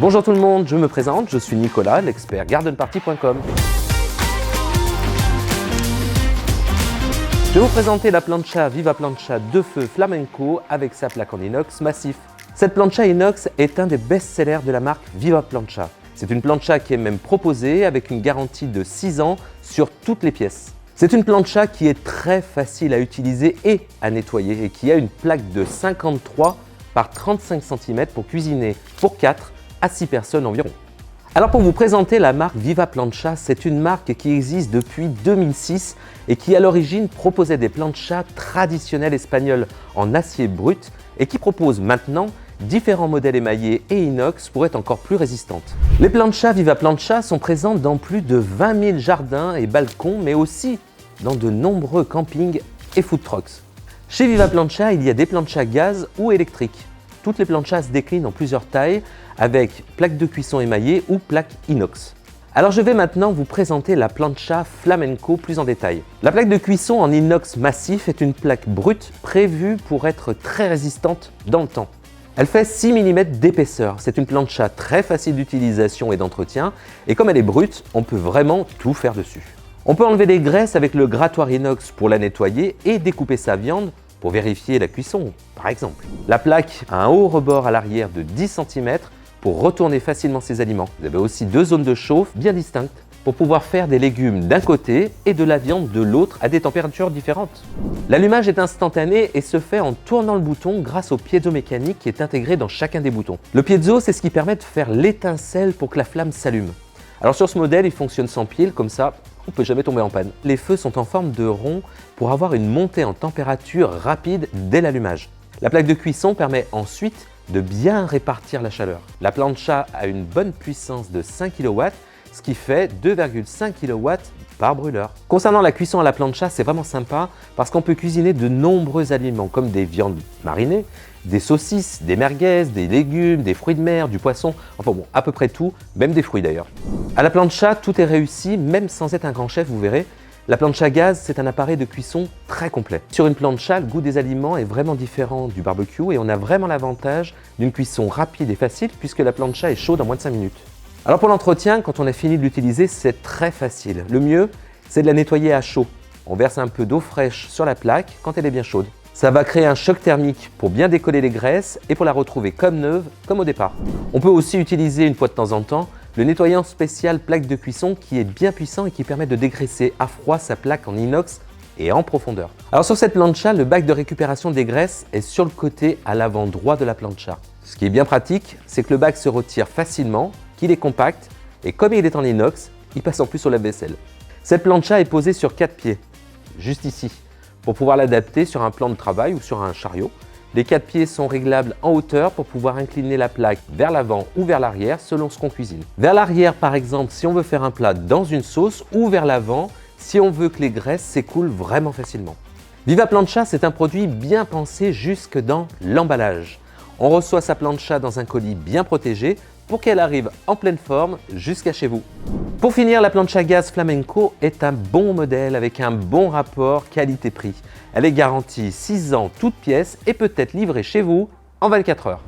Bonjour tout le monde, je me présente, je suis Nicolas, l'expert gardenparty.com. Je vais vous présenter la plancha Viva Plancha de feu flamenco avec sa plaque en inox massif. Cette plancha inox est un des best-sellers de la marque Viva Plancha. C'est une plancha qui est même proposée avec une garantie de 6 ans sur toutes les pièces. C'est une plancha qui est très facile à utiliser et à nettoyer et qui a une plaque de 53 par 35 cm pour cuisiner pour 4 à 6 personnes environ. Alors pour vous présenter la marque Viva Plancha, c'est une marque qui existe depuis 2006 et qui à l'origine proposait des planchas traditionnelles espagnoles en acier brut et qui propose maintenant différents modèles émaillés et inox pour être encore plus résistantes. Les planchas Viva Plancha sont présentes dans plus de 20 000 jardins et balcons, mais aussi dans de nombreux campings et food trucks. Chez Viva Plancha, il y a des planchas gaz ou électriques. Toutes les planchas se déclinent en plusieurs tailles avec plaque de cuisson émaillée ou plaque inox. Alors je vais maintenant vous présenter la plancha flamenco plus en détail. La plaque de cuisson en inox massif est une plaque brute prévue pour être très résistante dans le temps. Elle fait 6 mm d'épaisseur. C'est une plancha très facile d'utilisation et d'entretien et comme elle est brute, on peut vraiment tout faire dessus. On peut enlever les graisses avec le grattoir inox pour la nettoyer et découper sa viande pour vérifier la cuisson, par exemple. La plaque a un haut rebord à l'arrière de 10 cm pour retourner facilement ses aliments. Vous avez aussi 2 zones de chauffe bien distinctes pour pouvoir faire des légumes d'un côté et de la viande de l'autre à des températures différentes. L'allumage est instantané et se fait en tournant le bouton grâce au piezo mécanique qui est intégré dans chacun des boutons. Le piezo, c'est ce qui permet de faire l'étincelle pour que la flamme s'allume. Alors sur ce modèle, il fonctionne sans pile, comme ça, on ne peut jamais tomber en panne. Les feux sont en forme de rond pour avoir une montée en température rapide dès l'allumage. La plaque de cuisson permet ensuite de bien répartir la chaleur. La plancha a une bonne puissance de 5 kW, ce qui fait 2,5 kW par brûleur. Concernant la cuisson à la plancha, c'est vraiment sympa parce qu'on peut cuisiner de nombreux aliments comme des viandes marinées, des saucisses, des merguez, des légumes, des fruits de mer, du poisson, enfin bon, à peu près tout, même des fruits d'ailleurs. À la plancha, tout est réussi, même sans être un grand chef, vous verrez. La plancha gaz, c'est un appareil de cuisson très complet. Sur une plancha, le goût des aliments est vraiment différent du barbecue et on a vraiment l'avantage d'une cuisson rapide et facile puisque la plancha est chaude en moins de 5 minutes. Alors pour l'entretien, quand on a fini de l'utiliser, c'est très facile. Le mieux, c'est de la nettoyer à chaud. On verse un peu d'eau fraîche sur la plaque quand elle est bien chaude. Ça va créer un choc thermique pour bien décoller les graisses et pour la retrouver comme neuve, comme au départ. On peut aussi utiliser une fois de temps en temps le nettoyant spécial plaque de cuisson qui est bien puissant et qui permet de dégraisser à froid sa plaque en inox et en profondeur. Alors sur cette plancha, le bac de récupération des graisses est sur le côté à l'avant droit de la plancha. Ce qui est bien pratique, c'est que le bac se retire facilement, qu'il est compact et comme il est en inox, il passe en plus sur la vaisselle. Cette plancha est posée sur 4 pieds, juste ici, pour pouvoir l'adapter sur un plan de travail ou sur un chariot. Les 4 pieds sont réglables en hauteur pour pouvoir incliner la plaque vers l'avant ou vers l'arrière selon ce qu'on cuisine. Vers l'arrière par exemple si on veut faire un plat dans une sauce ou vers l'avant si on veut que les graisses s'écoulent vraiment facilement. Viva Plancha, c'est un produit bien pensé jusque dans l'emballage. On reçoit sa plancha dans un colis bien protégé pour qu'elle arrive en pleine forme jusqu'à chez vous. Pour finir, la plancha gaz flamenco est un bon modèle avec un bon rapport qualité-prix. Elle est garantie 6 ans toute pièce et peut être livrée chez vous en 24 heures.